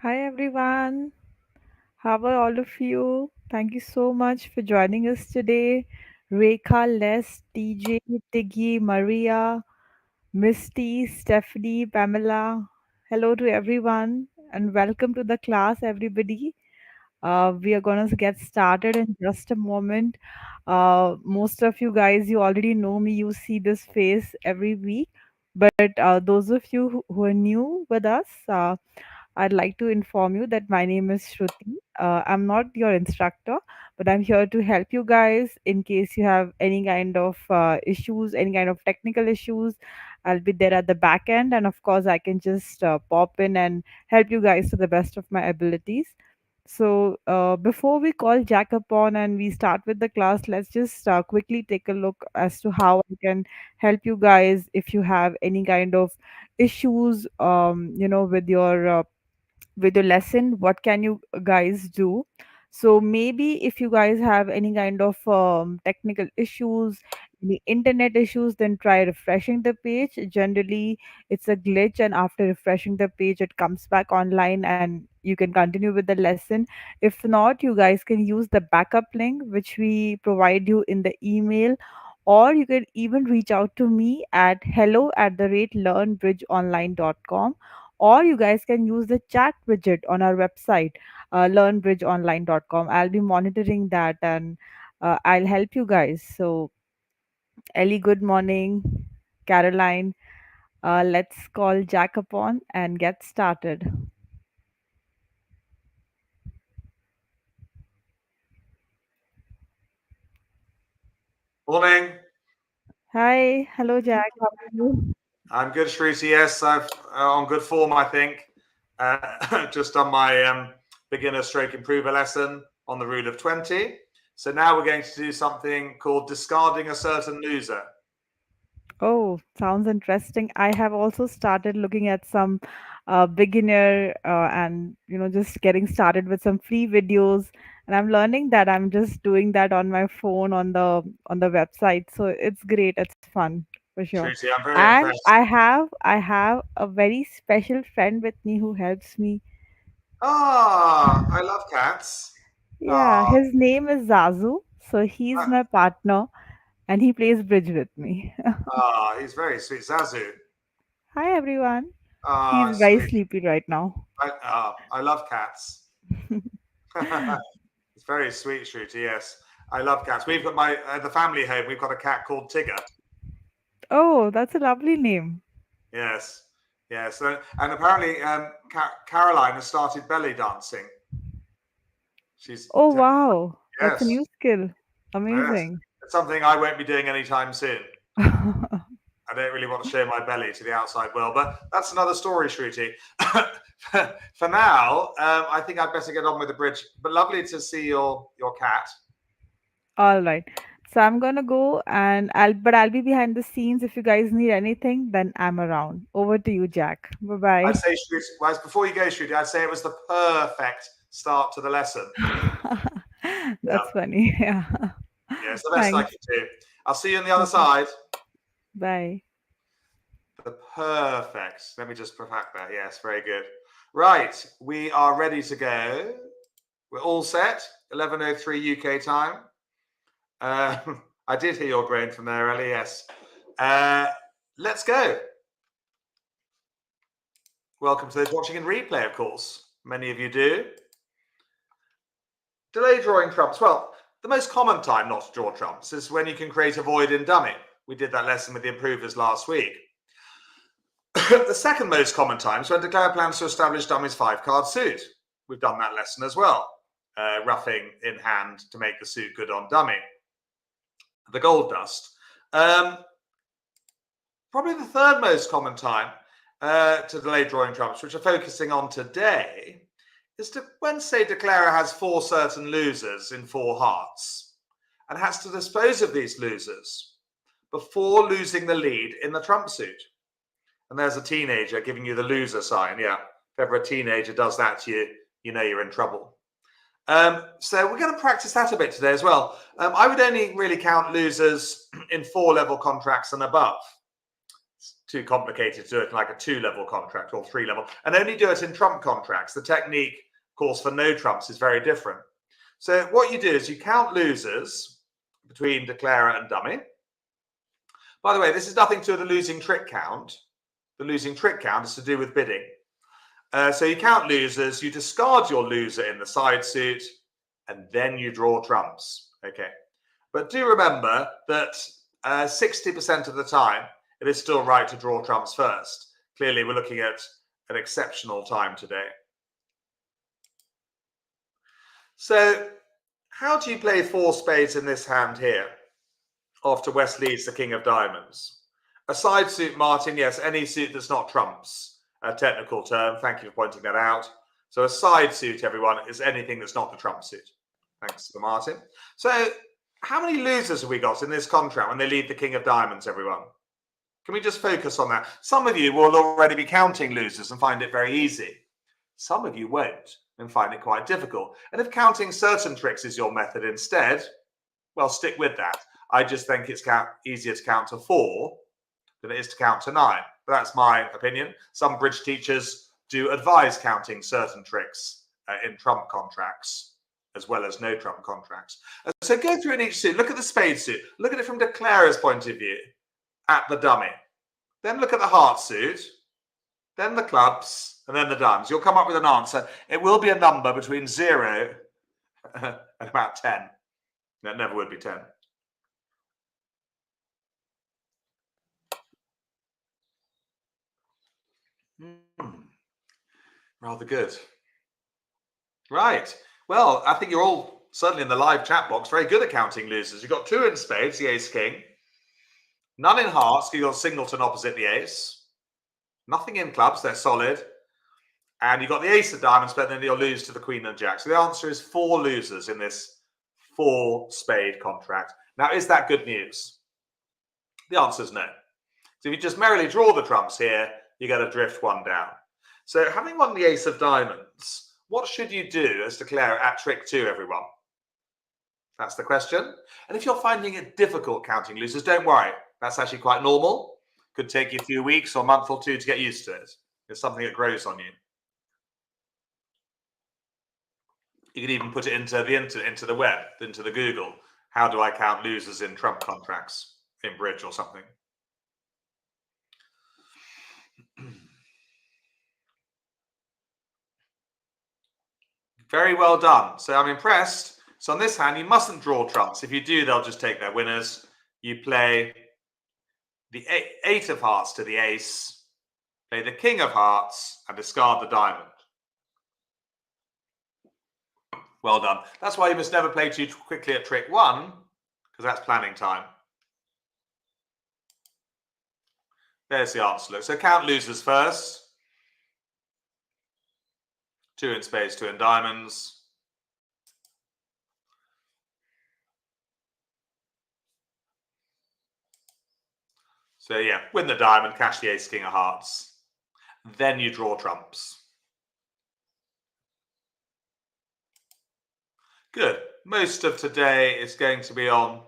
Hi everyone. How are all of you? Thank you so much for joining us today. Rekha, Les, TJ, Tiggy, Maria, Misty, Stephanie, Pamela. Hello to everyone and welcome to the class, everybody. We are going to get started in just a moment. Most of you guys, you already know me. You see this face every week. But those of you who are new with us, I'd like to inform you that my name is Shruti. I'm not your instructor, but I'm here to help you guys in case you have any kind of issues, any kind of technical issues. I'll be there at the back end, and of course, I can just pop in and help you guys to the best of my abilities. So, before we call Jack upon and we start with the class, let's just quickly take a look as to how I can help you guys if you have any kind of issues, with your lesson. What can you guys do? So maybe if you guys have any kind of technical issues, any internet issues, then try refreshing the page. Generally it's a glitch, and after refreshing the page it comes back online and you can continue with the lesson. If not, you guys can use the backup link which we provide you in the email, or you can even reach out to me at hello@learnbridgeonline.com, or you guys can use the chat widget on our website, learnbridgeonline.com. I'll be monitoring that, and I'll help you guys. So, Ellie, good morning. Caroline, let's call Jack upon and get started. Morning. Hi, hello, Jack. How are you? I'm good, Shruti. Yes, I've on good form, I think. Just done my beginner stroke improver lesson on the rule of 20. So now we're going to do something called discarding a certain loser. Oh, sounds interesting. I have also started looking at some beginner and just getting started with some free videos, and I'm learning that I'm just doing that on my phone on the website. So it's great. It's fun for sure. Shruti, I'm very And impressed. I have a very special friend with me who helps me. Ah, I love cats. Yeah, Ah, his name is Zazu. So he's ah, my partner and he plays bridge with me. he's very sweet. Zazu. Hi everyone. Ah, He's very sweet. sleepy right now. I love cats. It's very sweet, Shruti. Yes, I love cats. We've got the family home. We've got a cat called Tigger. Oh, that's a lovely name. Yes, yes, and apparently Caroline has started belly dancing. She's Oh, wow. That's a yes, new skill. yes. Amazing. It's something I won't be doing anytime soon. I don't really want to show my belly to the outside world, but that's another story, Shruti. For now, I think I'd better get on with the bridge. But lovely to see your cat. All right. So I'm gonna go and I'll be behind the scenes. If you guys need anything, then I'm around. Over to you, Jack. Bye I'd bye. say, Shruti, well, before you go, Shruti, I'd say it was the perfect start to the lesson. Yeah, That's funny. Yeah. yeah, it's the best I Thanks. could do. I'll see you on the other Okay. side. Bye. The perfect. Let me just perfect that. Yes, very good. Right, we are ready to go. We're all set. 11:03 UK time. I did hear your groan from there, Ellie. Yes. Uh, let's go. Welcome to those watching in replay, of course. Many of you do. Delay drawing trumps. Well, the most common time not to draw trumps is when you can create a void in dummy. We did that lesson with the improvers last week. The second most common time is when declare plans to establish dummy's 5-card suit. We've done that lesson as well. Roughing in hand to make the suit good on dummy. The gold dust. Probably the third most common time to delay drawing trumps, which we're focusing on today, is when, say, declarer has 4 certain losers in 4 hearts and has to dispose of these losers before losing the lead in the trump suit. And there's a teenager giving you the loser sign. Yeah, if ever a teenager does that to you, you know you're in trouble. So we're going to practice that a bit today as well. I would only really count losers in 4-level contracts and above. too complicated to do it like a 2-level contract or 3-level, and only do it in trump contracts. The technique, of course, for no trumps is very different. So what you do is you count losers between declarer and dummy. By the way, this is nothing to do with the losing trick count. The losing trick count is to do with bidding. So you count losers, you discard your loser in the side suit, and then you draw trumps. Okay. But do remember that 60% of the time, it is still right to draw trumps first. Clearly, we're looking at an exceptional time today. So how do you play 4 spades in this hand here after West leads the king of diamonds? A side suit, Martin, yes, any suit that's not trumps. A technical term, thank you for pointing that out. So a side suit, everyone, is anything that's not the trump suit. Thanks for Martin. So how many losers have we got in this contract when they lead the king of diamonds, everyone? Can we just focus on that? Some of you will already be counting losers and find it very easy. Some of you won't and find it quite difficult. And if counting certain tricks is your method instead, well, stick with that. I just think it's easier to count to 4 than it is to count to 9. But that's my opinion. Some bridge teachers do advise counting certain tricks in trump contracts, as well as no trump contracts. So go through in each suit. Look at the spade suit. Look at it from declarer's point of view at the dummy. Then look at the heart suit, then the clubs, and then the diamonds. You'll come up with an answer. It will be a number between 0 and about 10. That never would be 10. Rather good. Right. Well, I think you're all, certainly in the live chat box, very good at counting losers. You've got 2 in spades, the ace king. None in hearts, you've got singleton opposite the ace. Nothing in clubs, they're solid. And you've got the ace of diamonds, but then you'll lose to the queen and jack. So the answer is 4 losers in this 4 spade contract. Now, is that good news? The answer is no. So if you just merrily draw the trumps here, you're going to drift 1 down. So having won the ace of diamonds, what should you do as declarer at trick 2, everyone? That's the question. And if you're finding it difficult counting losers, don't worry. That's actually quite normal. Could take you a few weeks or a month or 2 to get used to it. It's something that grows on you. You can even put it into the web, into the Google. How do I count losers in trump contracts in bridge or something? Very well done. So I'm impressed. So on this hand, you mustn't draw trumps. If you do, they'll just take their winners. You play the 8 of hearts to the ace, play the king of hearts, and discard the diamond. Well done. That's why you must never play too quickly at trick 1, because that's planning time. There's the answer. Look, so count losers first. 2 in spades, 2 in diamonds. So yeah, win the diamond, cash the ace, king of hearts. Then you draw trumps. Good. Most of today is going to be on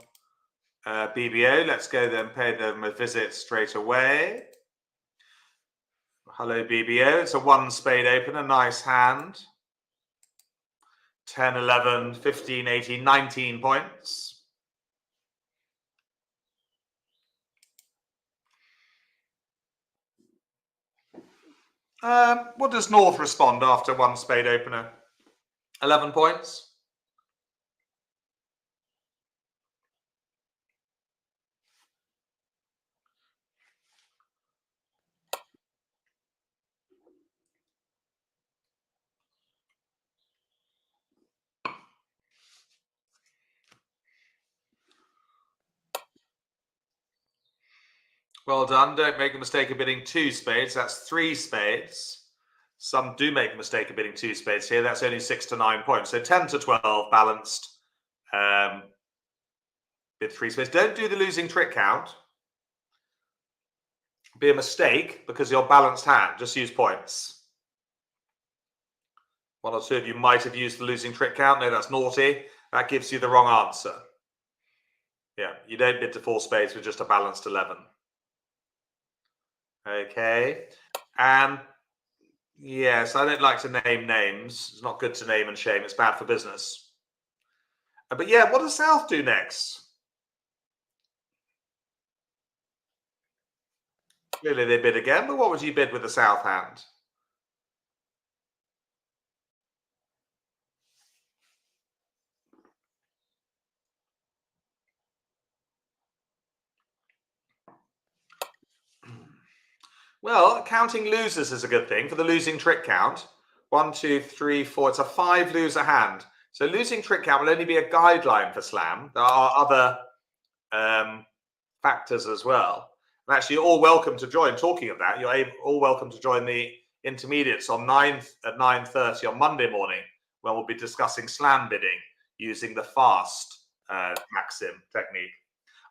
BBO. Let's go then pay them a visit straight away. Hello, BBO. It's a 1 spade open, a nice hand. 10, 11, 15, 18, 19 points. What does North respond after 1 spade opener? 11 points. Well done. Don't make the mistake of bidding 2 spades. That's 3 spades. Some do make the mistake of bidding 2 spades here. That's only 6 to 9 points. So 10 to 12 balanced. Bid 3 spades. Don't do the losing trick count. Be a mistake because your balanced hand. Just use points. 1 or 2 of you might have used the losing trick count. No, that's naughty. That gives you the wrong answer. Yeah, you don't bid to 4 spades with just a balanced 11. Okay. And yes, I don't like to name names. It's not good to name and shame. It's bad for business. But yeah, what does South do next? Clearly they bid again, but what would you bid with the South hand? Well, counting losers is a good thing for the losing trick count. 1, 2, 3, 4. It's a 5 loser hand. So losing trick count will only be a guideline for Slam. There are other factors as well. And actually, you're all welcome to join. Talking of that, you're all welcome to join the intermediates on 9:30 on Monday morning, when we'll be discussing Slam bidding using the fast maxim technique.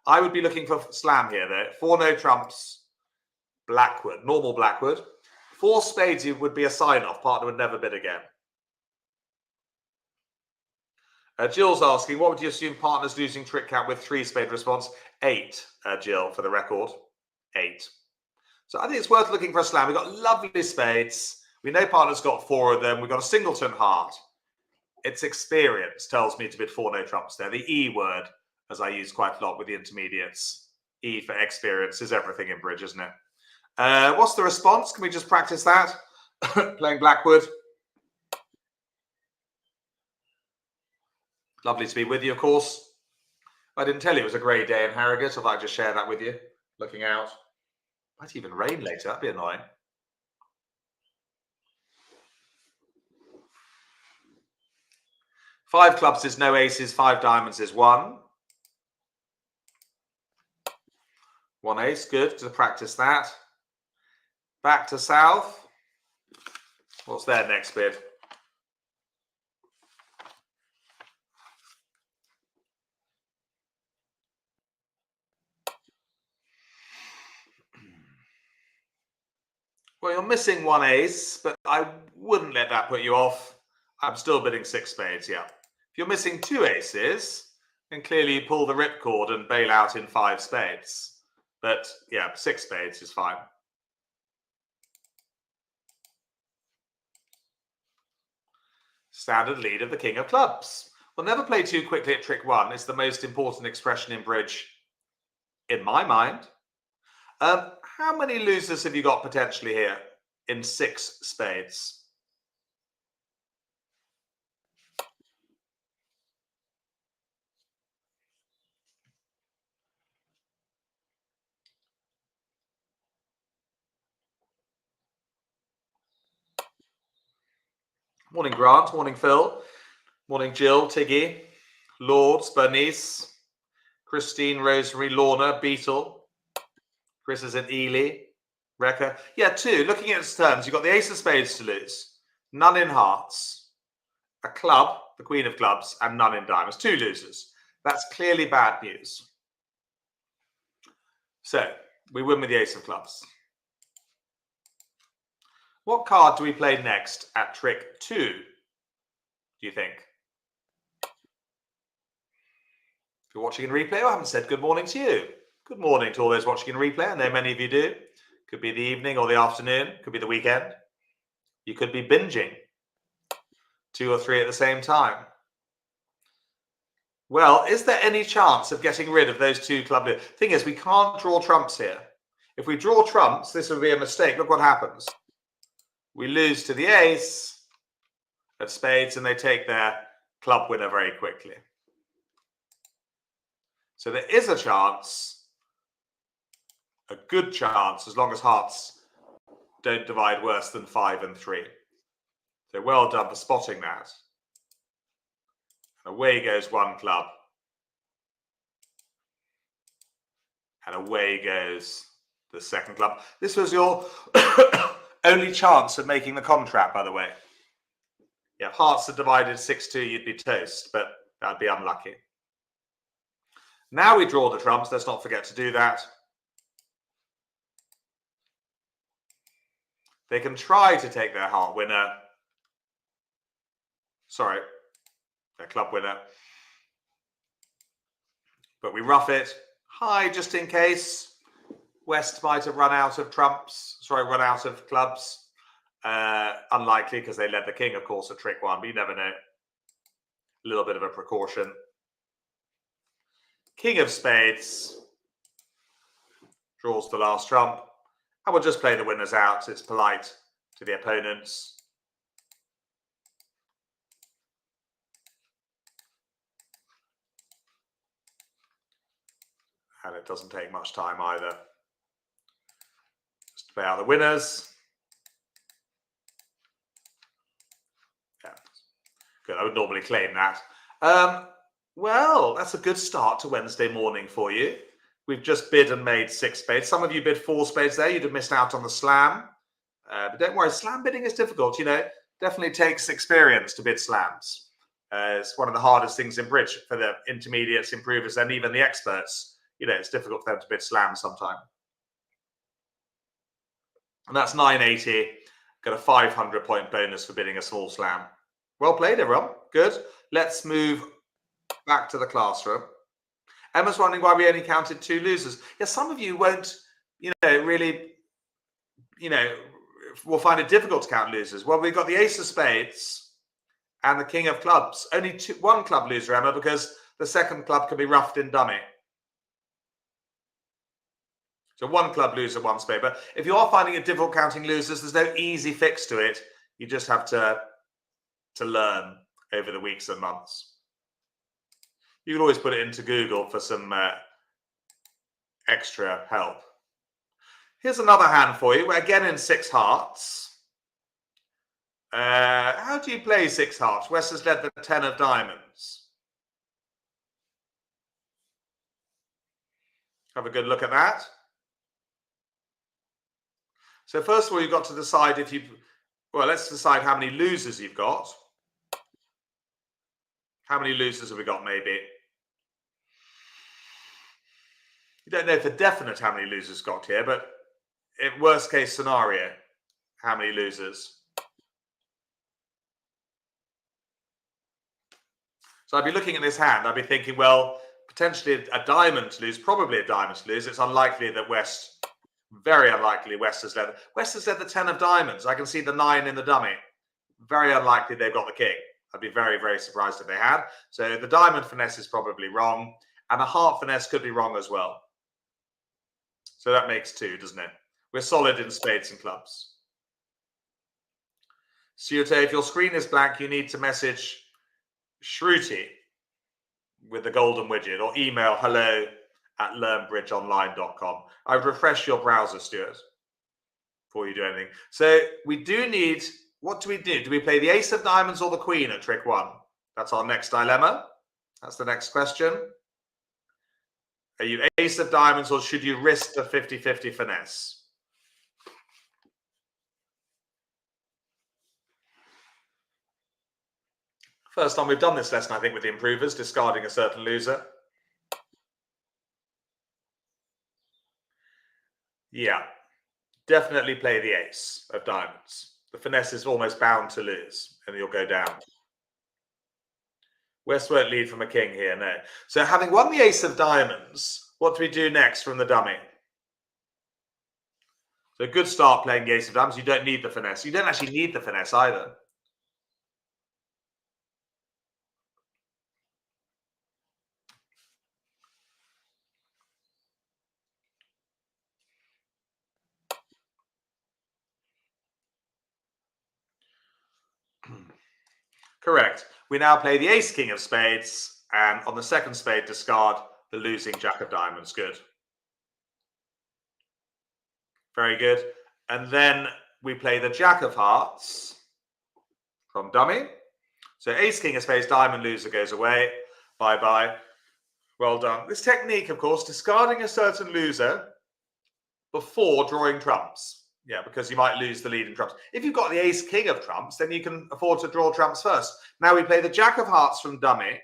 I would be looking for Slam here, though. 4 no trumps, Blackwood, normal Blackwood. 4 spades would be a sign-off. Partner would never bid again. Jill's asking, what would you assume partner's losing trick count with 3 spade response? 8, Jill, for the record. 8. So I think it's worth looking for a Slam. We've got lovely spades. We know partner's got 4 of them. We've got a singleton heart. It's experience tells me to bid 4 no trumps there. The E word, as I use quite a lot with the intermediates. E for experience is everything in bridge, isn't it? What's the response? Can we just practice that? Playing Blackwood. Lovely to be with you, of course. I didn't tell you it was a grey day in Harrogate. I thought I'd just share that with you. Looking out. Might even rain later. That'd be annoying. Five clubs is no aces. 5 diamonds is 1. 1 ace. Good to practice that. Back to South. What's their next bid? Well, you're missing 1 ace, but I wouldn't let that put you off. I'm still bidding 6 spades, yeah. If you're missing 2 aces, then clearly you pull the ripcord and bail out in 5 spades. But yeah, 6 spades is fine. Standard lead of the king of clubs. We'll never play too quickly at trick 1. It's the most important expression in bridge, in my mind. How many losers have you got potentially here in 6 spades? Morning, Grant. Morning, Phil. Morning, Jill, Tiggy, Lords, Bernice, Christine, Rosemary, Lorna, Beetle. Chris is at Ely. Rekka. Yeah, 2. Looking at its terms, you've got the ace of spades to lose, none in hearts, a club, the queen of clubs, and none in diamonds. 2 losers. That's clearly bad news. So, we win with the ace of clubs. What card do we play next at trick 2, do you think? If you're watching in replay, I haven't said good morning to you. Good morning to all those watching in replay. I know many of you do. Could be the evening or the afternoon. Could be the weekend. You could be binging 2 or 3 at the same time. Well, is there any chance of getting rid of those 2 club losers? Thing is, we can't draw trumps here. If we draw trumps, this would be a mistake. Look what happens. We lose to the ace of spades and they take their club winner very quickly. So there is a chance, a good chance, as long as hearts don't divide worse than 5 and 3. So well done for spotting that. And away goes 1 club. And away goes the 2nd club. This was your only chance of making the contract, by the way. Yeah, if hearts are divided 6-2, you'd be toast, but that'd be unlucky. Now we draw the trumps. Let's not forget to do that. They can try to take their heart winner. Sorry, their club winner. But we rough it high just in case. West might have run out of trumps. Sorry, run out of clubs. Unlikely because they led the king, of course, at trick one, but you never know. A little bit of a precaution. King of spades draws the last trump. And we'll just play the winners out. It's polite to the opponents. And it doesn't take much time either. Just to play out the winners. Yeah. Good, I would normally claim that. Well, that's a good start to Wednesday morning for you. We've just bid and made 6 spades. Some of you bid 4 spades there. You'd have missed out on the slam. But don't worry, slam bidding is difficult. You know, definitely takes experience to bid slams. It's one of the hardest things in bridge for the intermediates, improvers, and even the experts. You know, it's difficult for them to bid slams sometimes. And that's 980. Got a 500-point bonus for bidding a small slam. Well played, everyone. Good. Let's move back to the classroom. Emma's wondering why we only counted 2 losers. Yeah, some of you won't, you know, really, you know, will find it difficult to count losers. Well, we've got the ace of spades and the king of clubs. Only 1 club loser, Emma, because the second club can be roughed in dummy. So 1 club loser, 1 spade. But if you are finding it difficult counting losers, there's no easy fix to it. You just have to learn over the weeks and months. You can always put it into Google for some extra help. Here's another hand for you. We're again in 6 hearts. How do you play 6 hearts? West has led the 10 of diamonds. Have a good look at that. So first of all, you've got to decide if you... Well, let's decide how many losers you've got. How many losers have we got, maybe? You don't know for definite how many losers got here, but in worst case scenario, how many losers? So I'd be looking at this hand, I'd be thinking, well, potentially a diamond to lose, probably a diamond to lose. It's unlikely that West, very unlikely West has led the 10 of diamonds. I can see the 9 in the dummy. Very unlikely they've got the king. I'd be very, very surprised if they had. So the diamond finesse is probably wrong, and the heart finesse could be wrong as well. So that makes 2, doesn't it? We're solid in spades and clubs. Sute, if your screen is blank, you need to message Shruti with the golden widget or email hello@learnbridgeonline.com. I would refresh your browser, Stuart, before you do anything. So we do need, what do we do? Do we play the ace of diamonds or the queen at trick 1? That's our next dilemma. That's the next question. Are you ace of diamonds or should you risk the 50-50 finesse? First time we've done this lesson, I think, with the improvers, discarding a certain loser. Yeah, definitely play the ace of diamonds. The finesse is almost bound to lose, and you'll go down. West won't lead from a king here, no. So having won the ace of diamonds, what do we do next from the dummy? So a good start playing the ace of diamonds. You don't need the finesse. You don't actually need the finesse either. Correct. We now play the ace king of spades, and on the second spade, discard the losing jack of diamonds. Good. Very good. And then we play the jack of hearts from dummy. So ace king of spades, diamond loser goes away. Bye-bye. Well done. This technique, of course, discarding a certain loser before drawing trumps. Yeah, because you might lose the lead in trumps. If you've got the ace king of trumps, then you can afford to draw trumps first. Now we play the jack of hearts from dummy.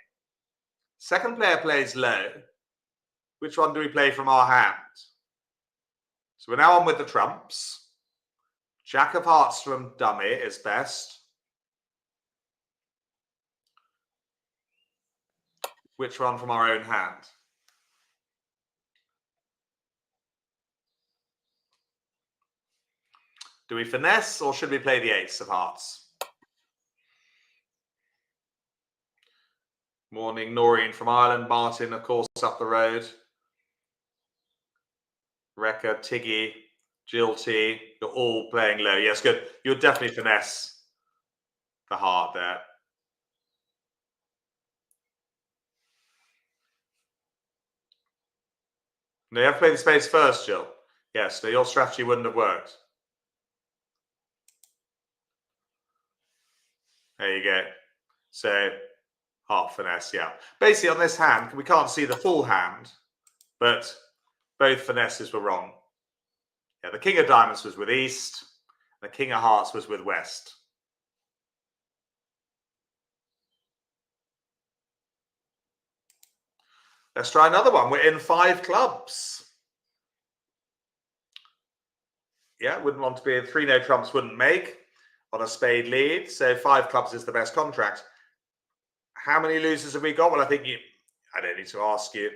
Second player plays low. Which one do we play from our hand? So we're now on with the trumps. Jack of hearts from dummy is best. Which one from our own hand? Do we finesse or should we play the ace of hearts? Morning, Noreen from Ireland. Martin, of course, up the road. Rekka, Tiggy, Jill T. You're all playing low. Yes, good. You'll definitely finesse the heart there. No, you have to play the spades first, Jill. Yes, so your strategy wouldn't have worked. There you go. So, heart finesse, yeah. Basically, on this hand, we can't see the full hand, but both finesses were wrong. Yeah, the king of diamonds was with east, the king of hearts was with west. Let's try another one. We're in 5 clubs. Yeah, wouldn't want to be in 3 no trumps, wouldn't make on a spade lead. So 5 clubs is the best contract. How many losers have we got? Well, I think I don't need to ask you.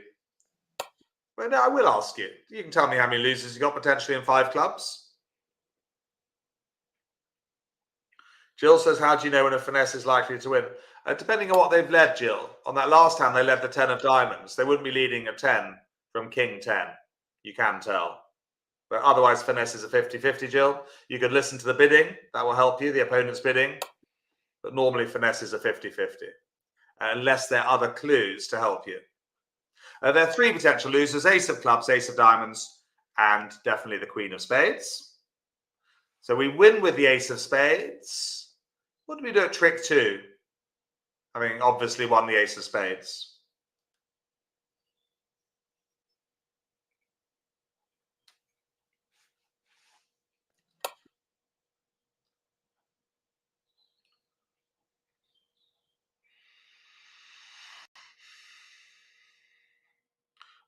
Well, no, I will ask you. You can tell me how many losers you got potentially in 5 clubs. Jill says, how do you know when a finesse is likely to win? Depending on what they've led, Jill. On that last hand, they led the 10 of diamonds. They wouldn't be leading a 10 from king 10. You can tell. But otherwise, finesse is a 50-50, Jill. You could listen to the bidding. That will help you, the opponent's bidding. But normally, finesse is a 50-50. Unless there are other clues to help you. There are 3 potential losers: ace of clubs, ace of diamonds, and definitely the queen of spades. So we win with the ace of spades. What do we do at trick 2? Having obviously won the ace of spades.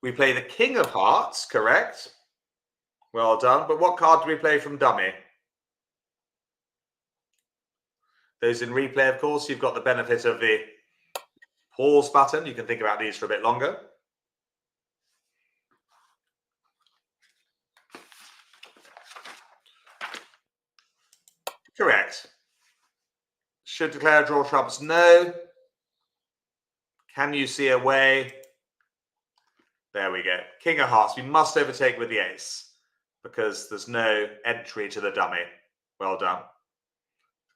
We play the king of hearts, correct? Well done. But what card do we play from dummy? Those in replay, of course, you've got the benefit of the pause button. You can think about these for a bit longer. Correct. Should declare draw trumps? No. Can you see a way? There we go. King of hearts. We must overtake with the ace because there's no entry to the dummy. Well done.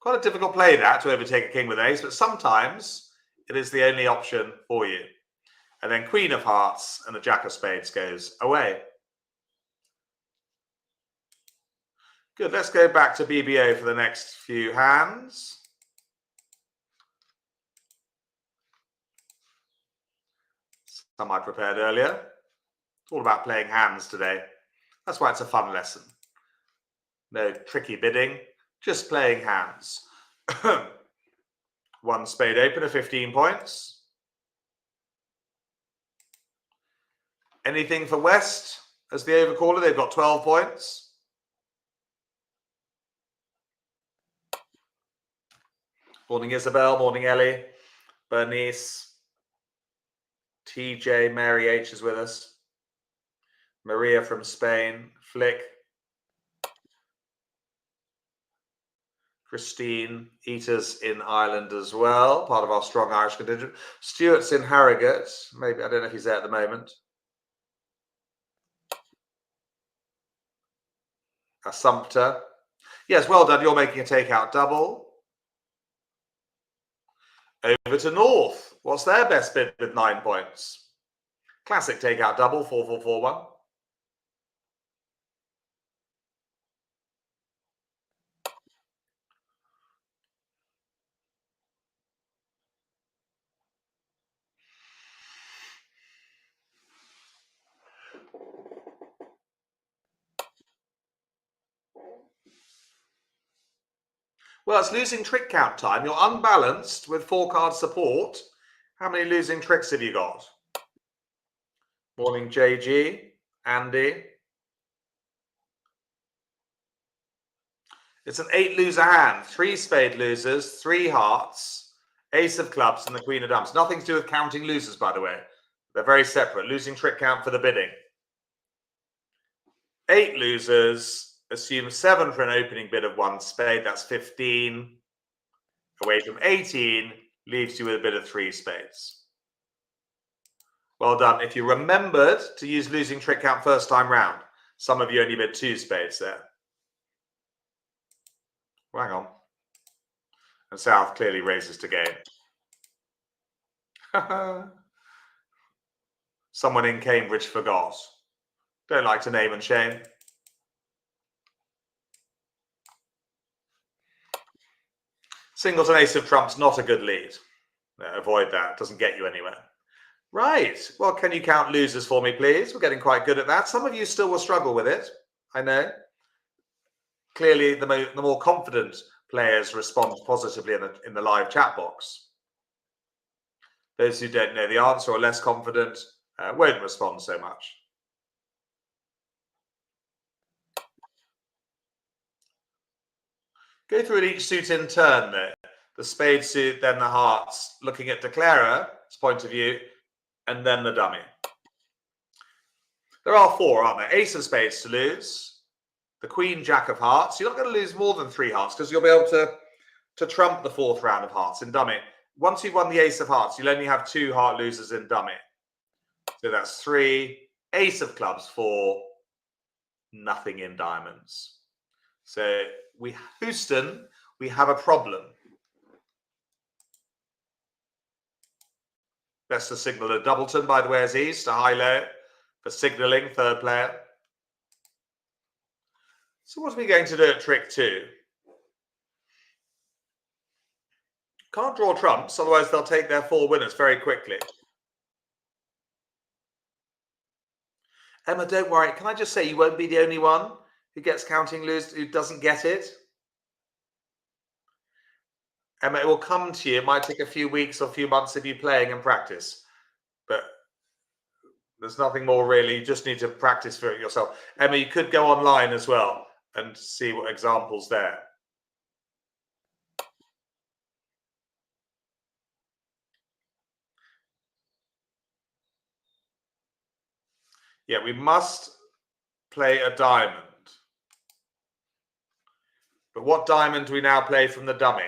Quite a difficult play that, to overtake a king with ace, but sometimes it is the only option for you. And then queen of hearts and the jack of spades goes away. Good. Let's go back to BBO for the next few hands. Some I prepared earlier. It's all about playing hands today. That's why it's a fun lesson. No tricky bidding, just playing hands. 1 spade opener, 15 points. Anything for West as the overcaller? They've got 12 points. Morning, Isabel. Morning, Ellie. Bernice. TJ, Mary H is with us. Maria from Spain. Flick. Christine. Eaters in Ireland as well. Part of our strong Irish contingent. Stuart's in Harrogate. Maybe, I don't know if he's there at the moment. Assumpta. Yes, well done. You're making a takeout double. Over to North. What's their best bid with 9 points? Classic takeout double, 4-4-4-1. Well, it's losing trick count time. You're unbalanced with 4-card support. How many losing tricks have you got? Morning, JG. Andy. It's an 8-loser hand. 3 spade losers, 3 hearts, ace of clubs, and the queen of diamonds. Nothing to do with counting losers, by the way. They're very separate. Losing trick count for the bidding. 8 losers, assume 7 for an opening bid of 1 spade. That's 15. Away from 18 leaves you with a bid of 3 spades. Well done. If you remembered to use losing trick count first time round, some of you only bid 2 spades there. Hang on. And South clearly raises to game. Someone in Cambridge forgot. Don't like to name and shame. Singles and ace of trumps, not a good lead. Avoid that. Doesn't get you anywhere. Right. Well, can you count losers for me, please? We're getting quite good at that. Some of you still will struggle with it. I know. Clearly, the more confident players respond positively in the live chat box. Those who don't know the answer or less confident won't respond so much. Go through each suit in turn, though. The spade suit, then the hearts, looking at declarer's point of view, and then the dummy. There are 4, aren't there? Ace of spades to lose. The queen, jack of hearts. You're not going to lose more than 3 hearts because you'll be able to trump the 4th round of hearts in dummy. Once you've won the ace of hearts, you'll only have 2 heart losers in dummy. So that's 3. Ace of clubs, 4. Nothing in diamonds. So Houston, we have a problem. Best to signal a doubleton, by the way, as east, a high-low for signaling, 3rd player. So what are we going to do at trick 2? Can't draw trumps, otherwise they'll take their 4 winners very quickly. Emma, don't worry. Can I just say you won't be the only one who gets counting lose, who doesn't get it? Emma, it will come to you. It might take a few weeks or a few months of you playing and practice. But there's nothing more really. You just need to practice for it yourself. Emma, you could go online as well and see what examples there. Yeah, we must play a diamond. But what diamond do we now play from the dummy?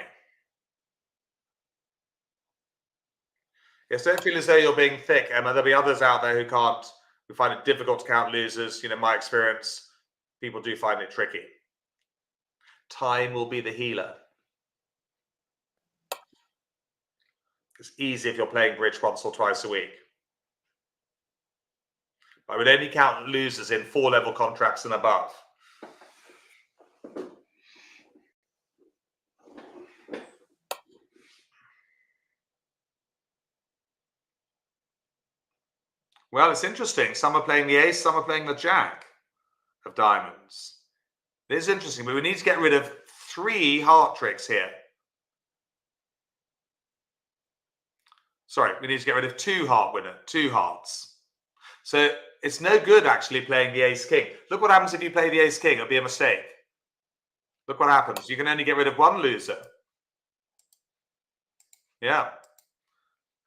Yes, don't feel as though you're being thick, Emma. There'll be others out there who find it difficult to count losers. You know, my experience, people do find it tricky. Time will be the healer. It's easy if you're playing bridge once or twice a week. I would only count losers in 4-level contracts and above. Well, it's interesting. Some are playing the ace, some are playing the jack of diamonds. It is interesting, but we need to get rid of 3 heart tricks here. Sorry, we need to get rid of 2 hearts. So it's no good actually playing the ace-king. Look what happens if you play the ace-king. It'll be a mistake. Look what happens. You can only get rid of 1 loser. Yeah.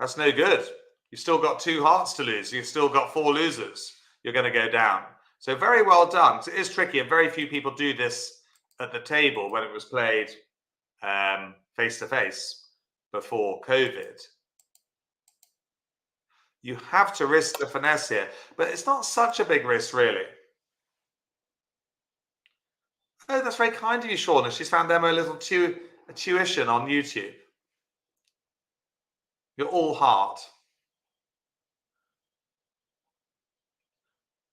That's no good. You've still got 2 hearts to lose. You've still got 4 losers. You're going to go down. So very well done. It is tricky, and very few people do this at the table when it was played face-to-face before COVID. You have to risk the finesse here, but it's not such a big risk, really. Oh, that's very kind of you, Shauna. She's found Emma a little tuition on YouTube. You're all heart.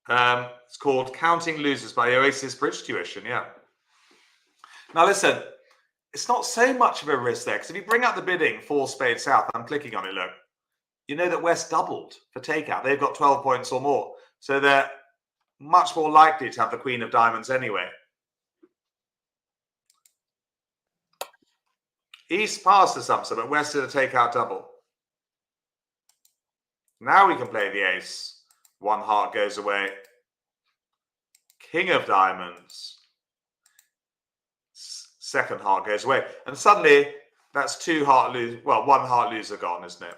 It's called Counting Losers by Oasis Bridge Tuition, yeah. Now listen, it's not so much of a risk there, because if you bring out the bidding 4 spades south, I'm clicking on it, look. You know that West doubled for takeout. They've got 12 points or more. So they're much more likely to have the Queen of Diamonds anyway. East passed the Sumser, but West did a takeout double. Now we can play the ace. 1 heart goes away. King of Diamonds. 2nd heart goes away. And suddenly, that's 2 heart lose. Well, 1 heart loser gone, isn't it?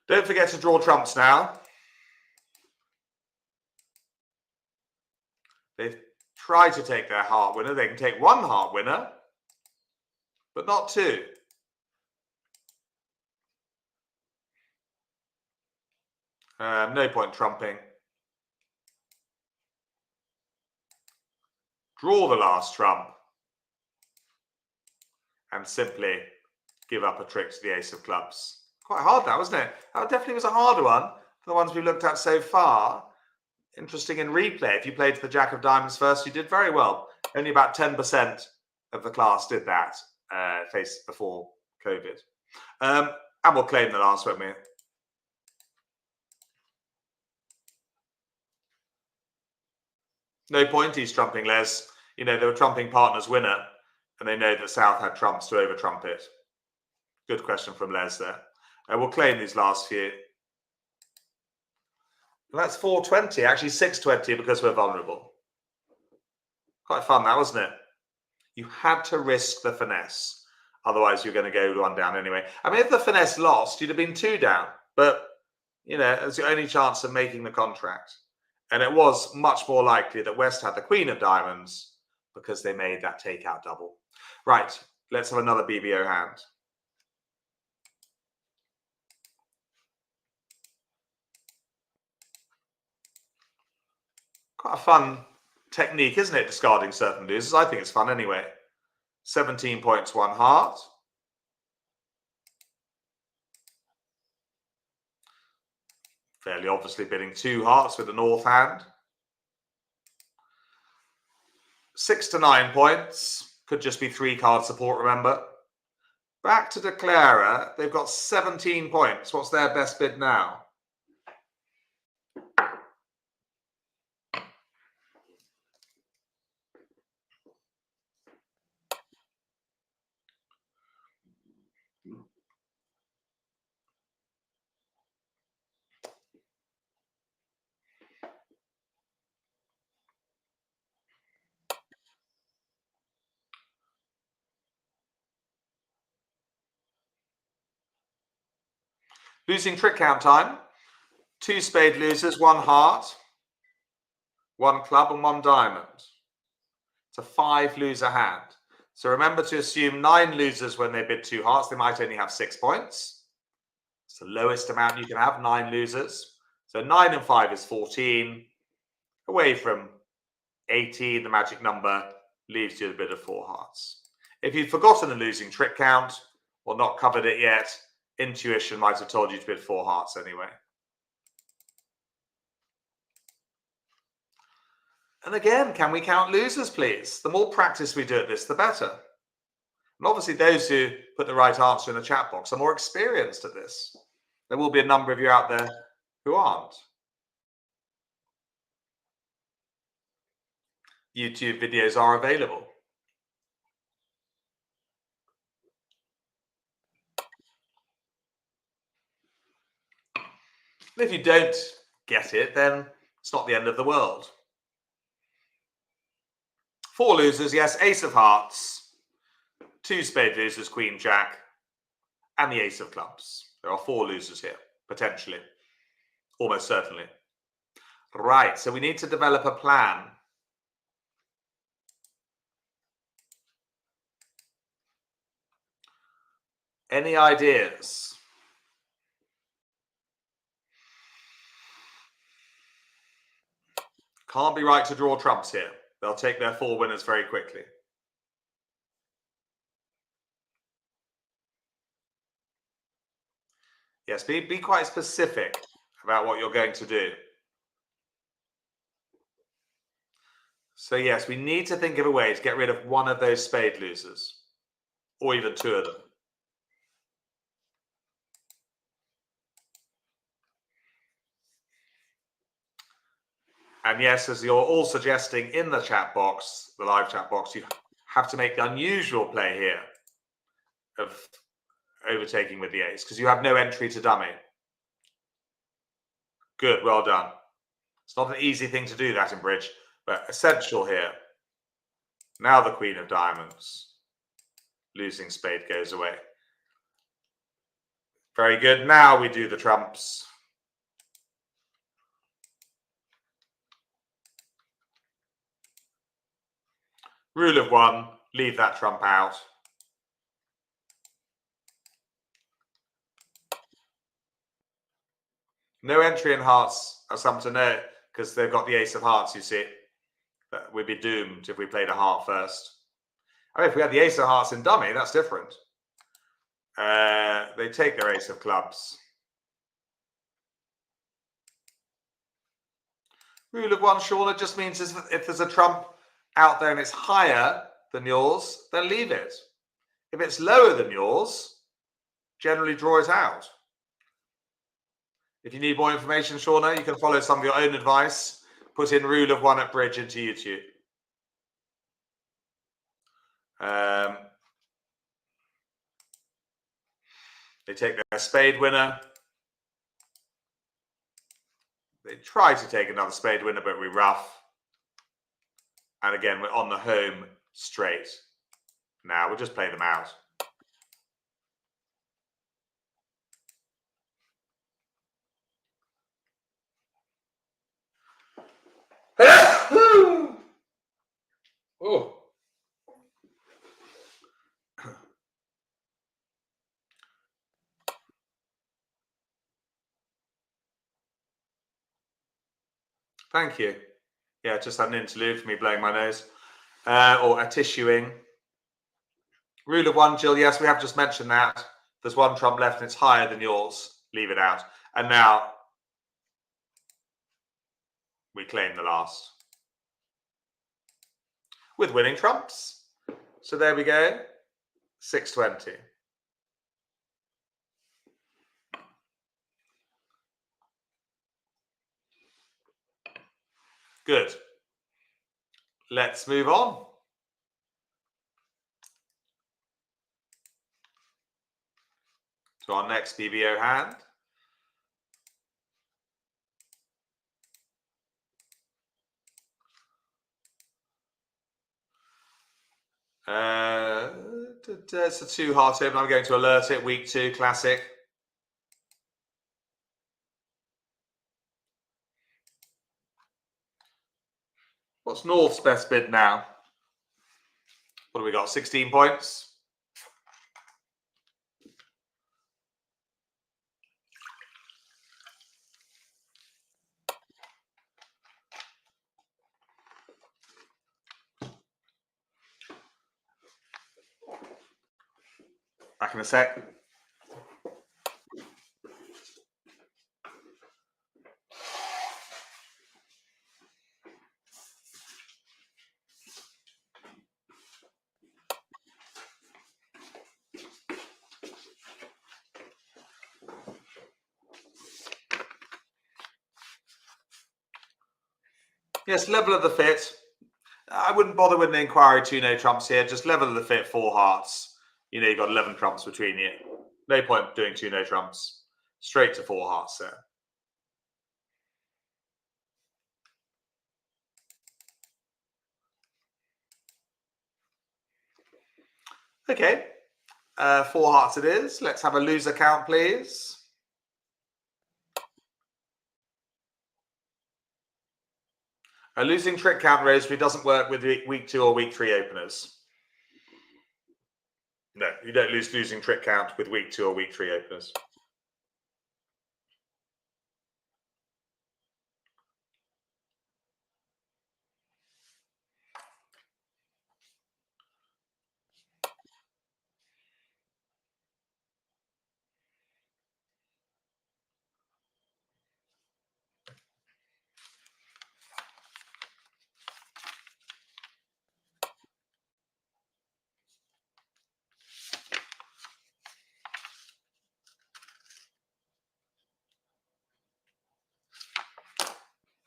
Don't forget to draw trumps now. try to take their heart winner. They can take one heart winner, but not two. No point trumping. Draw the last trump and simply give up a trick to the ace of clubs. Quite hard that, wasn't it? That definitely was a harder one for the ones we've looked at so far. Interesting in replay. If you played the Jack of Diamonds first, you did very well. Only about 10% of the class did that face before COVID. And we'll claim the last, won't we? No point he's trumping, Les. You know, they were trumping partner's winner, and they know that South had trumps to over-trump it. Good question from Les there. We'll claim these last few. Well, that's 420, actually 620 because we're vulnerable. Quite fun, that, wasn't it? You had to risk the finesse. Otherwise, you're going to go one down anyway. I mean, if the finesse lost, you'd have been two down. But, you know, it's your only chance of making the contract. And it was much more likely that West had the Queen of Diamonds because they made that takeout double. Right, let's have another BBO hand. Quite a fun technique, isn't it, discarding certain losers? I think it's fun anyway. 17 points, one heart. Fairly obviously bidding two hearts with the north hand. 6 to 9 points. Could just be 3 card support, remember. Back to Declara. They've got 17 points. What's their best bid now? Losing trick count time. 2 spade losers, 1 heart, 1 club and 1 diamond. It's a 5 loser hand. So remember to assume 9 losers when they bid 2 hearts. They might only have 6 points. It's the lowest amount you can have, 9 losers. So 9 and 5 is 14. Away from 18, the magic number, leaves you a bid of 4 hearts. If you've forgotten the losing trick count or not covered it yet, intuition might have told you to bid 4 hearts anyway. And again, can we count losers, please? The more practice we do at this, the better. And obviously, those who put the right answer in the chat box are more experienced at this. There will be a number of you out there who aren't. YouTube videos are available. And if you don't get it, then it's not the end of the world. 4 losers, yes, ace of hearts, 2 spade losers, queen, jack, and the ace of clubs. There are 4 losers here, potentially, almost certainly. Right, so we need to develop a plan. Any ideas? Can't be right to draw trumps here. They'll take their 4 winners very quickly. Yes, be quite specific about what you're going to do. So yes, we need to think of a way to get rid of one of those spade losers, or even 2 of them. And yes, as you're all suggesting in the chat box, the live chat box, you have to make the unusual play here of overtaking with the ace, because you have no entry to dummy. Good, well done. It's not an easy thing to do that in bridge, but essential here. Now the queen of diamonds. Losing spade goes away. Very good. Now we do the trumps. Rule of one, leave that trump out. No entry in hearts are some to know because they've got the ace of hearts, you see. But we'd be doomed if we played a heart first. I mean, if we had the ace of hearts in dummy, that's different. They take their ace of clubs. Rule of one, Shauna, just means if there's a trump out there and it's higher than yours, then leave it. If it's lower than yours, generally draw it out. If you need more information, Shauna, you can follow some of your own advice. Put in rule of one at bridge into YouTube. They take their spade winner. They try to take another spade winner, but we rough. And again, we're on the home straight. Now we'll just play them out. Oh. Thank you. Yeah, just had an interlude for me blowing my nose. Or a tissuing. Rule of one, Jill, yes, we have just mentioned that. There's one trump left and it's higher than yours. Leave it out. And now we claim the last. With winning trumps. So there we go. 620. Good. Let's move on. To our next BBO hand. It's a 2-heart open. I'm going to alert it. Week 2, classic. What's North's best bid now? What have we got? 16 points. Back in a sec. Yes, level of the fit. I wouldn't bother with an inquiry 2 no trumps here. Just level of the fit, 4 hearts. You know, you've got 11 trumps between you. No point doing 2 no trumps. Straight to 4 hearts there. Okay. 4 hearts it is. Let's have a loser count, please. A losing trick count, Rosemary, doesn't work with week 2 or week 3 openers. No, you don't lose losing trick count with week 2 or week 3 openers.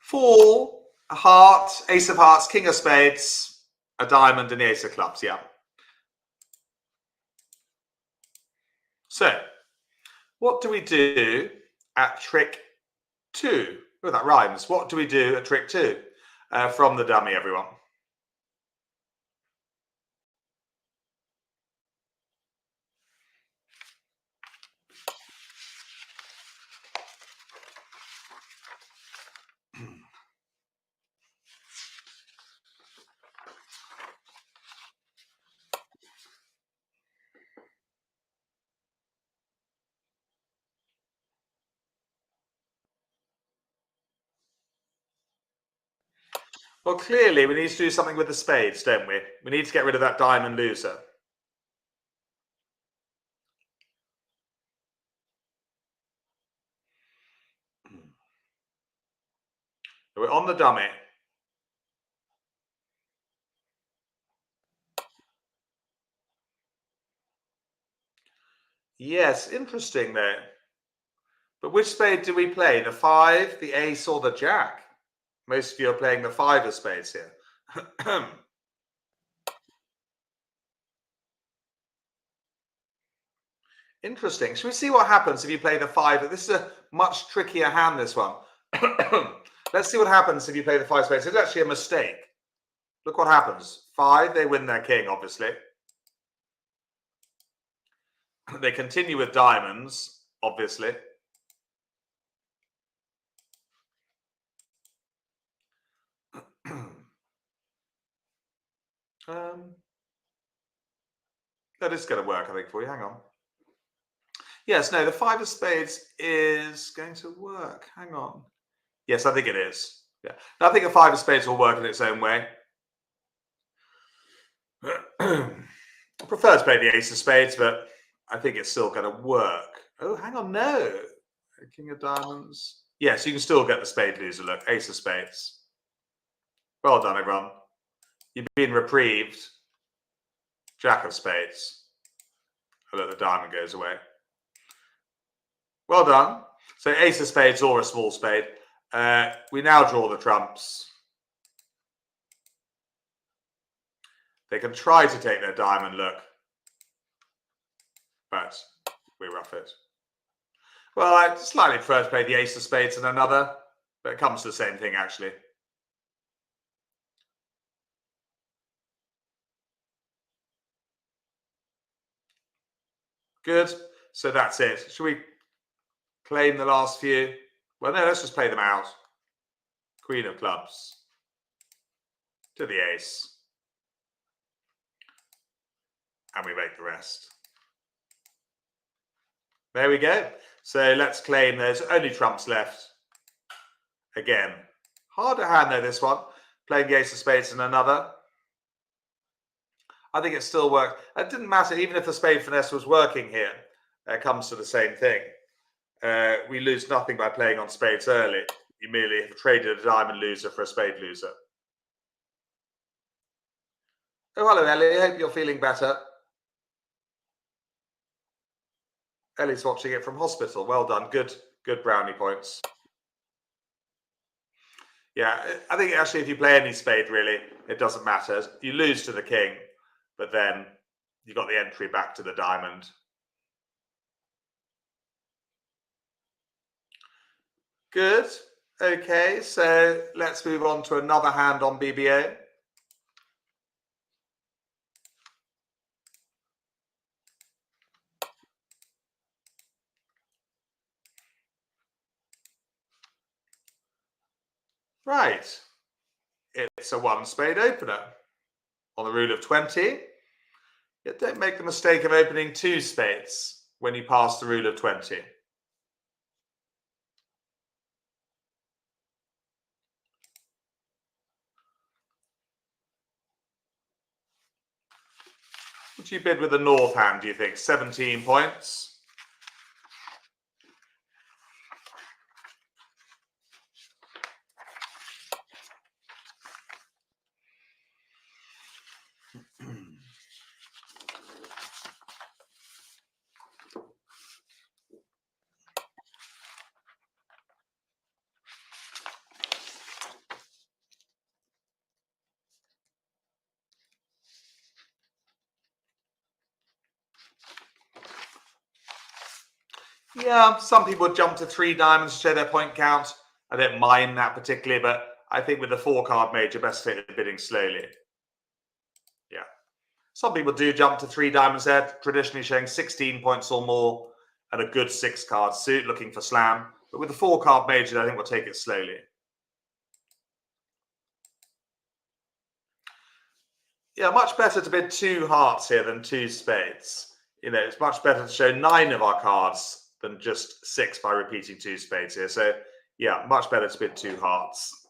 Four, a heart, ace of hearts, king of spades, a diamond, and the ace of clubs. Yeah. So, what do we do at trick 2? Oh, that rhymes. What do we do at trick 2? From the dummy, everyone. Well, clearly we need to do something with the spades, don't we? We need to get rid of that diamond loser. We're on the dummy. Yes, interesting there. But which spade do we play? The 5, the ace, or the jack? Most of you are playing the 5 of spades here. Interesting. Should we see what happens if you play the 5? This is a much trickier hand, this one. Let's see what happens if you play the 5 spades. It's actually a mistake. Look what happens. 5, they win their king, obviously. They continue with diamonds, obviously. That is going to work, I think, for you. Hang on. Yes, no, the 5 of spades is going to work. Hang on. Yes, I think it is. Yeah, I think a 5 of spades will work in its own way. I prefer to play the ace of spades, but I think it's still going to work. Oh, hang on, no. King of diamonds. Yes, you can still get the spade loser. Look, ace of spades. Well done, everyone. You've been reprieved. Jack of spades. Oh, look, the diamond goes away. Well done. So ace of spades or a small spade. We now draw the trumps. They can try to take their diamond, look. But we rough it. Well, I slightly prefer to play the ace of spades and another, but it comes to the same thing, actually. Good. So that's it. Should we claim the last few? Well, no, let's just play them out. Queen of clubs to the ace. And we make the rest. There we go. So let's claim there's only trumps left. Again, harder hand though, this one. Playing the ace of spades and another. I think it still worked. It didn't matter, even if the spade finesse was working here. It comes to the same thing. We lose nothing by playing on spades early. You merely have traded a diamond loser for a spade loser. Oh, hello, Ellie. I hope you're feeling better. Ellie's watching it from hospital. Well done. Good brownie points. Yeah, I think actually if you play any spade, really, it doesn't matter. You lose to the king, but then you got the entry back to the diamond. Good. Okay, so let's move on to another hand on BBO. Right. It's a 1 spade opener. On the rule of 20, yet don't make the mistake of opening 2 spades when you pass the rule of 20. Would you bid with the north hand, do you think? 17 points. Yeah, some people would jump to 3 diamonds to show their point count. I don't mind that particularly, but I think with the 4-card major, best to take the bidding slowly. Yeah. Some people do jump to 3 diamonds there, traditionally showing 16 points or more and a good 6-card suit, looking for slam. But with the 4-card major, I think we'll take it slowly. Yeah, much better to bid 2 hearts here than 2 spades. You know, it's much better to show 9 of our cards than just 6 by repeating 2 spades here. So, yeah, much better to bid 2 hearts.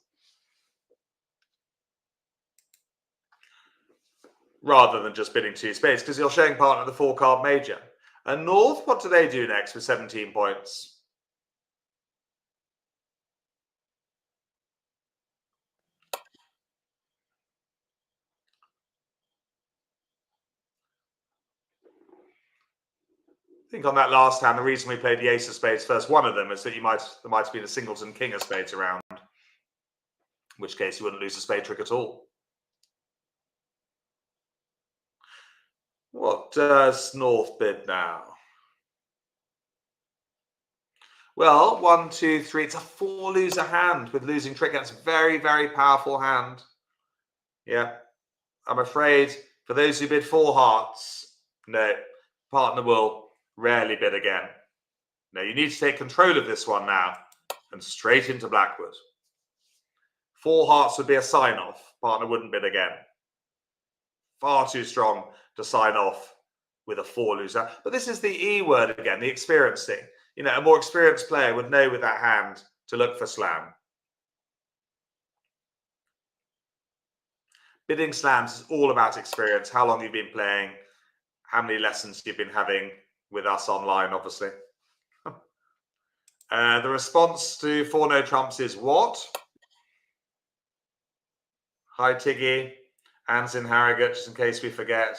rather than just bidding 2 spades, because you're showing partner the 4-card major. And North, what do they do next with 17 points? I think on that last hand, the reason we played the ace of spades first, one of them, is that there might have been a singleton king of spades around, in which case you wouldn't lose a spade trick at all. What does North bid now? Well, 1, 2, 3. It's a 4-loser hand with losing trick. That's a very, very powerful hand. Yeah. I'm afraid for those who bid 4 hearts, no, partner will rarely bid again. No, you need to take control of this one now and straight into Blackwood. 4 hearts would be a sign-off. Partner wouldn't bid again. Far too strong to sign off with a 4-loser. But this is the E word again, the experience thing. You know, a more experienced player would know with that hand to look for slam. Bidding slams is all about experience, how long you've been playing, how many lessons you've been having with us online, obviously. The response to 4 no trumps is what? Hi, Tiggy. Anne's in Harrogate, just in case we forget.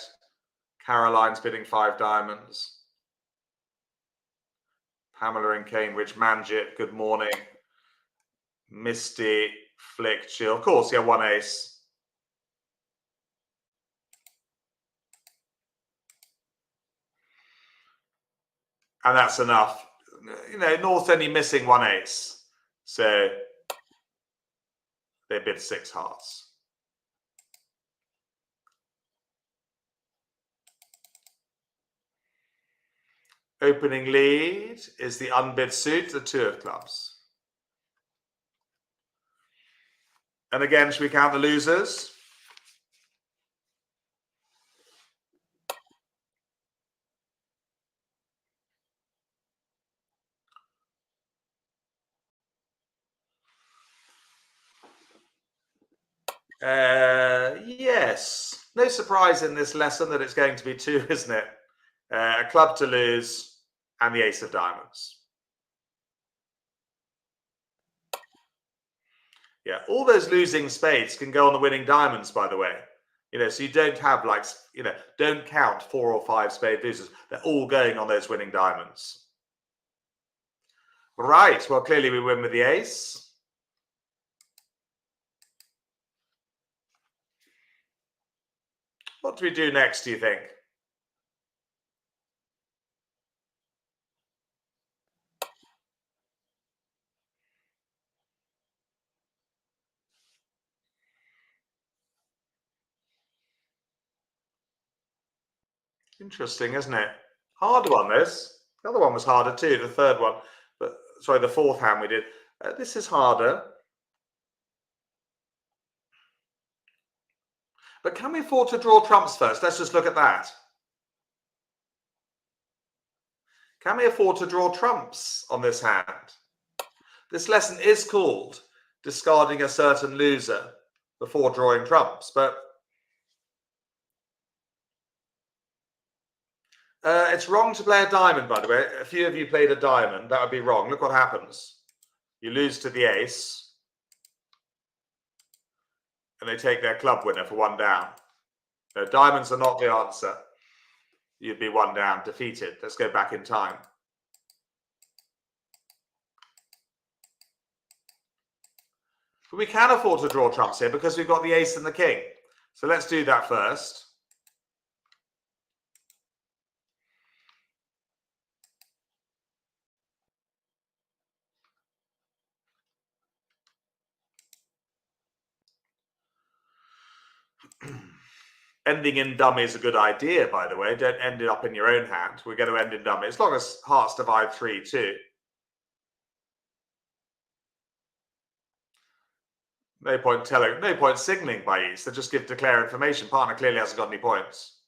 Caroline's bidding 5 diamonds. Pamela in Cambridge. Manjit, good morning. Misty, Flick, Chill. Of course, yeah, 1 ace. And that's enough. You know, North only missing 1 ace. So they bid 6 hearts. Opening lead is the unbid suit, the 2 of clubs. And again, should we count the losers? Yes. No surprise in this lesson that it's going to be 2, isn't it? A club to lose and the ace of diamonds. Yeah, all those losing spades can go on the winning diamonds, by the way. You know, so you don't have like, you know, don't count 4 or 5 spade losers. They're all going on those winning diamonds. Right, well, clearly we win with the ace. What do we do next, do you think? Interesting, isn't it? Hard one, this. The other one was harder too, the third one. But sorry, the 4th hand we did. This is harder. But can we afford to draw trumps first? Let's just look at that. Can we afford to draw trumps on this hand? This lesson is called discarding a certain loser before drawing trumps, but it's wrong to play a diamond, by the way. A few of you played a diamond. That would be wrong. Look what happens. You lose to the ace, and they take their club winner for 1 down. No, diamonds are not the answer. You'd be 1 down, defeated. Let's go back in time. But we can afford to draw trumps here because we've got the ace and the king. So let's do that first. Ending in dummy is a good idea, by the way. Don't end it up in your own hand. We're going to end in dummy, as long as hearts divide 3 too. No point telling, no point signaling by East. They just declare information. Partner clearly hasn't got any points.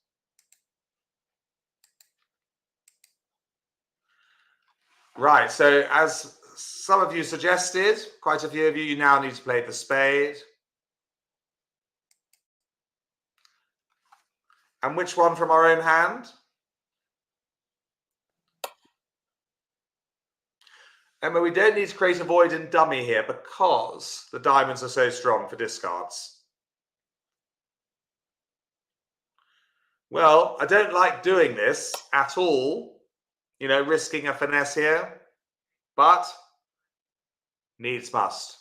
Right, so as some of you suggested, quite a few of you now need to play the spade. And which one from our own hand? Emma, we don't need to create a void in dummy here because the diamonds are so strong for discards. Well, I don't like doing this at all, you know, risking a finesse here, but needs must,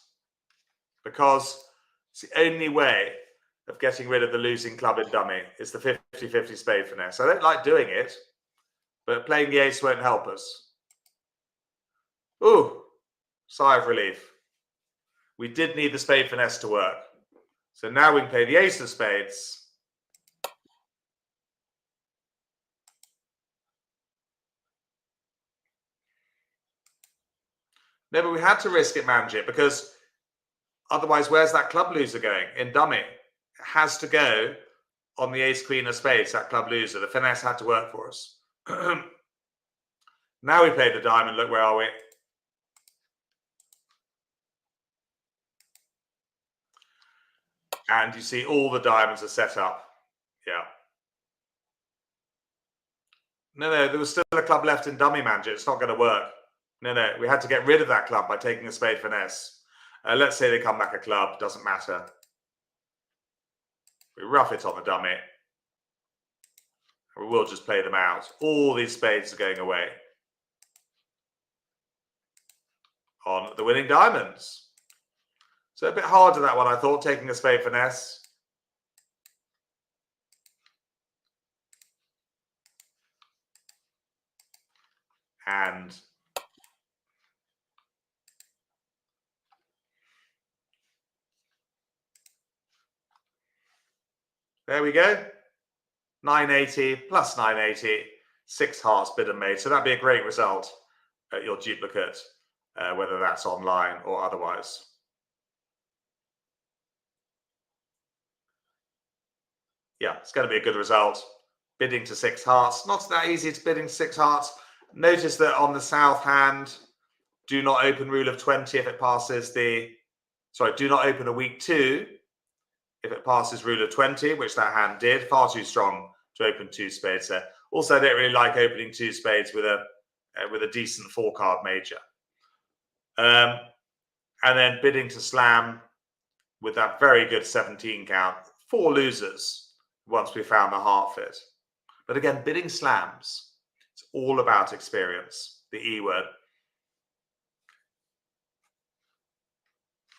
because it's the only way of getting rid of the losing club in dummy is the 50-50 spade finesse. I don't like doing it, but playing the ace won't help us. Ooh, sigh of relief. We did need the spade finesse to work. So now we can play the ace of spades. No, but we had to risk it, manage it, because otherwise, where's that club loser going? In dummy. It has to go on the ace queen of spades, that club loser. The finesse had to work for us. Now we play the diamond. Look, where are we? And you see all the diamonds are set up. Yeah. No, there was still a club left in dummy, manager. It's not going to work. No, we had to get rid of that club by taking a spade finesse. Let's say they come back a club, doesn't matter. We rough it on the dummy. We will just play them out. All these spades are going away on the winning diamonds. So a bit harder that one, I thought, taking a spade finesse. And there we go. 980 plus 980, 6 hearts bid and made. So that'd be a great result at your duplicate, whether that's online or otherwise. Yeah, it's going to be a good result. Bidding to 6 hearts. Not that easy to bidding to 6 hearts. Notice that on the south hand, do not open rule of 20 if it passes the... Sorry, do not open a weak 2 if it passes rule of 20, which that hand did. Far too strong to open 2 spades there. Also, I don't really like opening 2 spades with a decent 4-card major. And then bidding to slam with that very good 17 count. 4 losers once we found the heart fit. But again, bidding slams, it's all about experience, the E word.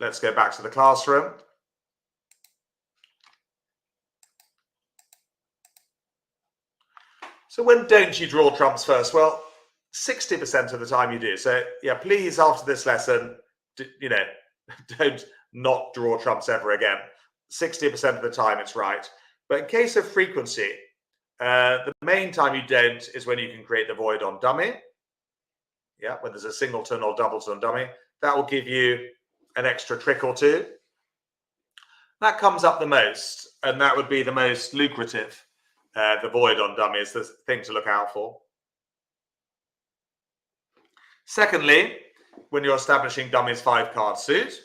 Let's go back to the classroom. So when don't you draw trumps first? Well, 60% of the time you do. So yeah, please, after this lesson, you know, don't not draw trumps ever again. 60% of the time it's right. But in case of frequency, the main time you don't is when you can create the void on dummy. Yeah, when there's a singleton or doubleton on dummy. That will give you an extra trick or two. That comes up the most, and that would be the most lucrative. The void on dummy is the thing to look out for. Secondly, when you're establishing dummy's 5-card suit,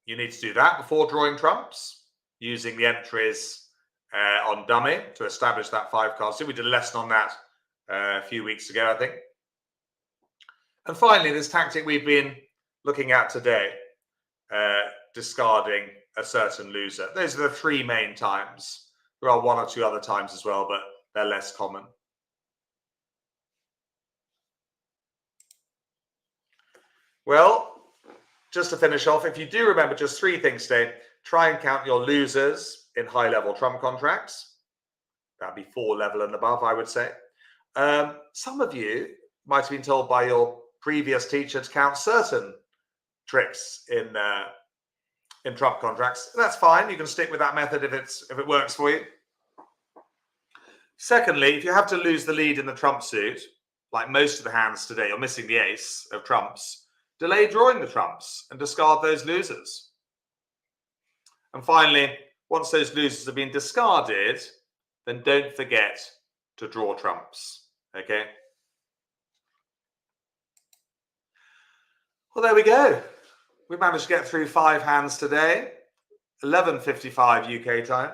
you need to do that before drawing trumps, using the entries on dummy to establish that 5-card suit. We did a lesson on that a few weeks ago, I think. And finally, this tactic we've been looking at today, discarding a certain loser. Those are the 3 main times. There are 1 or 2 other times as well, but they're less common. Well, just to finish off, if you do remember just 3 things today, try and count your losers in high-level trump contracts. That'd be 4 level and above, I would say. Some of you might have been told by your previous teacher to count certain tricks in trump contracts. That's fine. You can stick with that method if it works for you. Secondly, if you have to lose the lead in the trump suit, like most of the hands today, you're missing the ace of trumps, delay drawing the trumps and discard those losers. And finally, once those losers have been discarded, then don't forget to draw trumps. Okay? Well, there we go. We managed to get through 5 hands today, 11:55 UK time.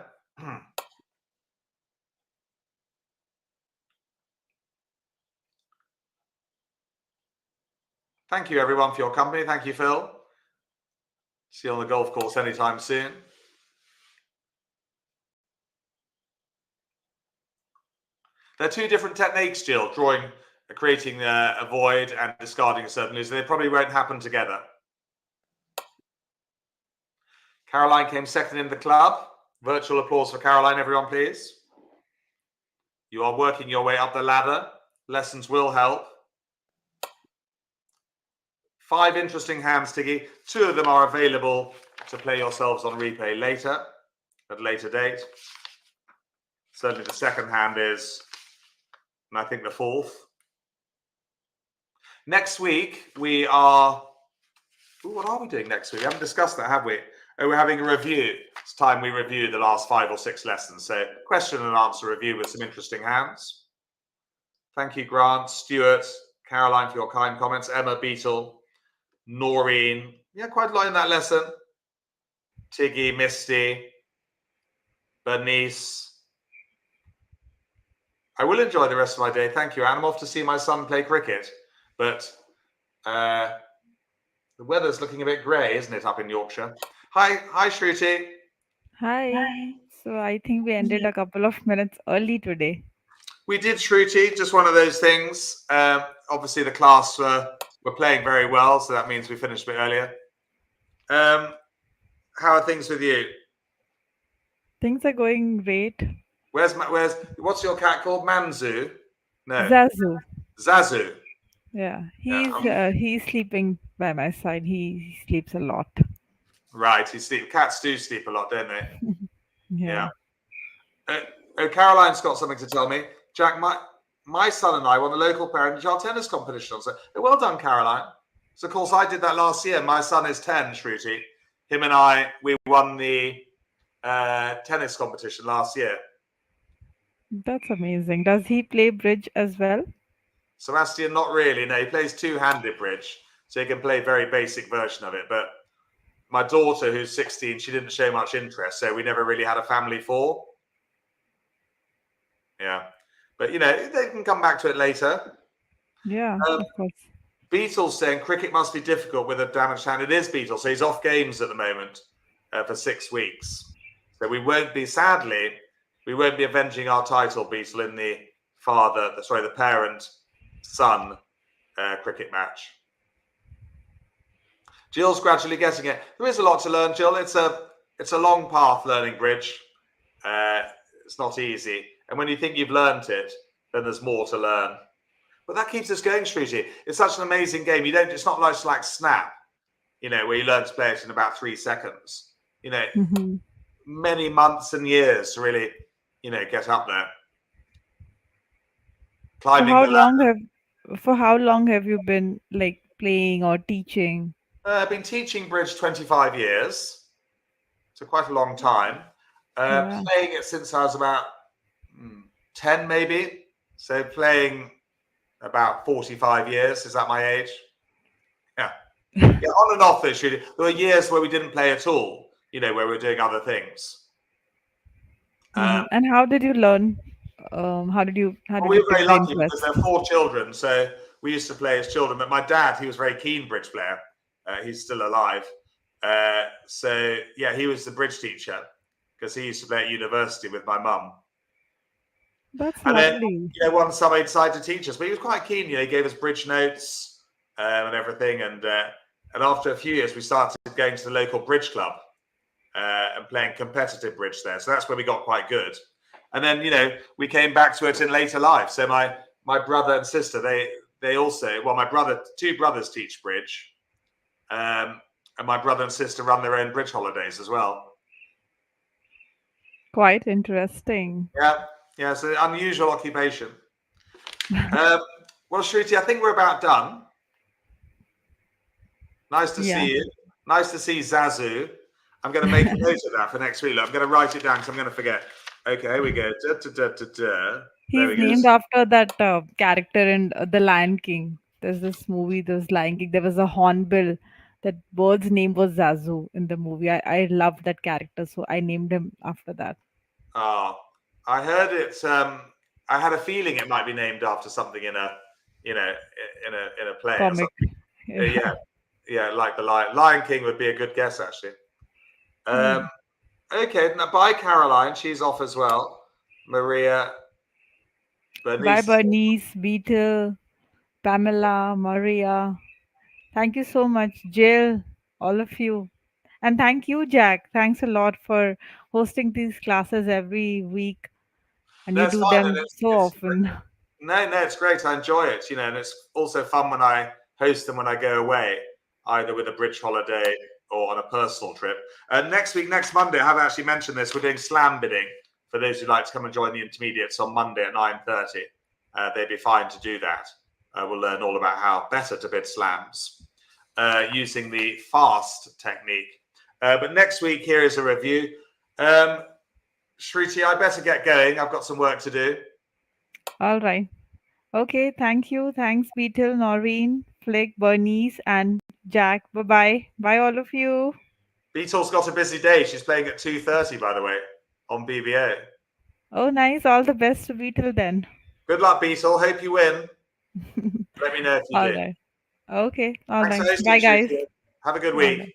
Thank you, everyone, for your company. Thank you, Phil. See you on the golf course anytime soon. They're two different techniques, Jill, creating a void and discarding a certain loser. They probably won't happen together. Caroline came second in the club. Virtual applause for Caroline, everyone, please. You are working your way up the ladder. Lessons will help. 5 interesting hands, Tiggy. 2 of them are available to play yourselves on replay later, at a later date. Certainly the second hand is, and I think the fourth. Next week, we are... Ooh, what are we doing next week? We haven't discussed that, have we? Oh, we're having a review. It's time we review the last 5 or 6 lessons. So question and answer review with some interesting hands. Thank you, Grant, Stuart, Caroline, for your kind comments. Emma, Beetle, Noreen. Yeah, quite a lot in that lesson. Tiggy, Misty, Bernice. I will enjoy the rest of my day. Thank you. And I'm off to see my son play cricket. But the weather's looking a bit grey, isn't it, up in Yorkshire? Hi, Shruti. Hi. So I think we ended a couple of minutes early today. We did, Shruti. Just one of those things. Obviously, the class were playing very well, so that means we finished a bit earlier. How are things with you? Things are going great. What's your cat called? Manzu? No. Zazu. Zazu. Yeah, he's sleeping by my side. He sleeps a lot. Right, cats do sleep a lot, don't they? Yeah. Caroline's got something to tell me. Jack, my son and I won the local parent-child tennis competition. So, well done, Caroline. So, of course, I did that last year. My son is 10, Shruti. Him and I, we won the tennis competition last year. That's amazing. Does he play bridge as well? Sebastian, not really. No, he plays two-handed bridge, so he can play a very basic version of it. But my daughter, who's 16, she didn't show much interest, so we never really had a family four. Yeah. But, they can come back to it later. Yeah, of course. Beatles saying cricket must be difficult with a damaged hand. It is Beatles, so he's off games at the moment for 6 weeks. So we won't be avenging our title, Beatle, in the parent-son cricket match. Jill's gradually getting it. There is a lot to learn, Jill. It's a long path learning bridge. It's not easy. And when you think you've learned it, then there's more to learn. But that keeps us going, Shruti. It's such an amazing game. It's not like Snap, where you learn to play it in about 3 seconds. Many months and years to really, get up there. Climbing For how long have you been playing or teaching? I've been teaching bridge 25 years. So quite a long time. Playing it since I was about 10, maybe. So playing about 45 years. Is that my age? Yeah. On and off, though, there were years where we didn't play at all, where we were doing other things. And how did you learn? We were very lucky because there are 4 children, so we used to play as children. But my dad, he was a very keen bridge player. He's still alive. So, yeah, he was the bridge teacher because he used to play at university with my mum. That's lovely. Then, one summer he decided to teach us, but he was quite keen. He gave us bridge notes and everything. And after a few years, we started going to the local bridge club and playing competitive bridge there. So that's where we got quite good. And then, we came back to it in later life. So my brother and sister, they also, my 2 brothers teach bridge. And my brother and sister run their own bridge holidays as well. Quite interesting. Yeah, it's an unusual occupation. Well, Shruti, I think we're about done. Nice to see you. Nice to see Zazu. I'm going to make a note of that for next week. I'm going to write it down because I'm going to forget. Okay, here we go. He's named after that character in The Lion King. There's this movie, there's Lion King. There was a hornbill. That bird's name was Zazu in the movie. I loved that character, so I named him after that. Oh, I heard it. I had a feeling it might be named after something in a play. Comic. Yeah, yeah, like the Lion King would be a good guess actually. Um, Yeah. okay, now bye Caroline. She's off as well. Maria, Bye, Bernice. Bernice, Beetle, Pamela, Maria. Thank you so much, Jill, all of you. And thank you, Jack. Thanks a lot for hosting these classes every week. And No, you it's do fine, and them so often. no, it's great. I enjoy it, and it's also fun when I host them when I go away, either with a bridge holiday or on a personal trip. Next week, next Monday, I have actually mentioned this. We're doing slam bidding for those who'd like to come and join the intermediates on Monday at 9:30. They'd be fine to do that. We'll learn all about how better to bid slams using the fast technique. But next week, here is a review. Shriti, I better get going. I've got some work to do. All right. Okay. Thank you. Thanks, Beetle, Noreen, Flick, Bernice, and Jack. Bye bye. Bye, all of you. Beetle's got a busy day. She's playing at 2:30, by the way, on BBO. Oh, nice. All the best to Beetle then. Good luck, Beetle. Hope you win. Let me know if you All do. right. Okay. All Thanks for right. hosting, Bye, guys. Shriti. Have a good All week. right.